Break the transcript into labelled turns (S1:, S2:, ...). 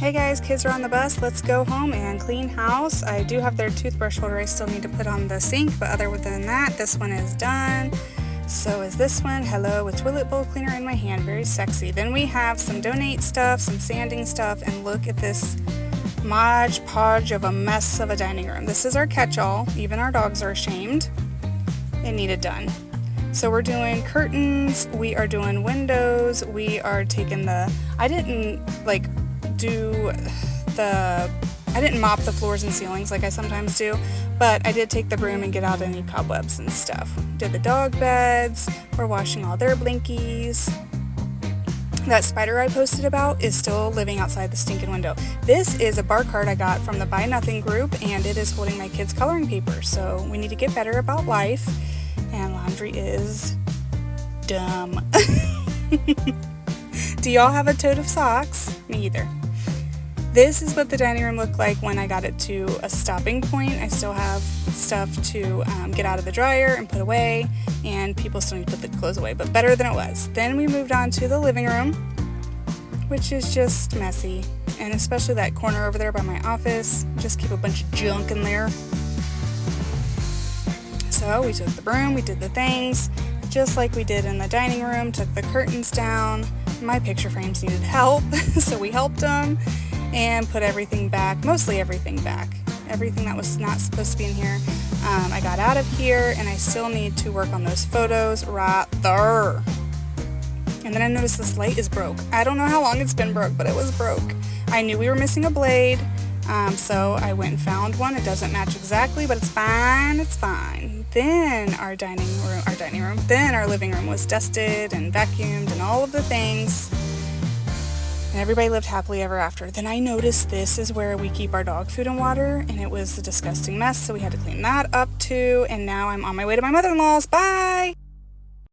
S1: Hey guys, kids are on the bus. Let's go home and clean house. I do have their toothbrush holder I still need to put on the sink, but other than that, this one is done. So is this one. Hello, with toilet bowl cleaner in my hand. Very sexy. Then we have some donate stuff, some sanding stuff, and look at this Mod Podge of a mess of a dining room. This is our catch-all. Even our dogs are ashamed. It needed done. So we're doing curtains, we are doing windows, we are taking I didn't mop the floors and ceilings like I sometimes do, but I did take the broom and get out any cobwebs and stuff. Did the dog beds, we're washing all their blinkies. That spider I posted about is still living outside the stinking window. This is a bar card I got from the Buy Nothing group, and it is holding my kids' coloring paper, so we need to get better about life, and laundry is dumb. Do y'all have a tote of socks? Me either. This is what the dining room looked like when I got it to a stopping point. I still have stuff to get out of the dryer and put away, and people still need to put the clothes away, but better than it was. Then we moved on to the living room, which is just messy, and especially that corner over there by my office. Just keep a bunch of junk in there. So we took the broom, we did the things, just like we did in the dining room, took the curtains down. My picture frames needed help, so we helped them. And put everything back, mostly everything back. Everything that was not supposed to be in here, I got out of here, and I still need to work on those photos right there. And then I noticed this light is broke. I don't know how long it's been broke, but it was broke. I knew we were missing a blade, so I went and found one. It doesn't match exactly, but it's fine, it's fine. Then then our living room was dusted and vacuumed and all of the things. And everybody lived happily ever after. Then I noticed this is where we keep our dog food and water, and it was a disgusting mess, so we had to clean that up too. And now I'm on my way to my mother-in-law's. Bye!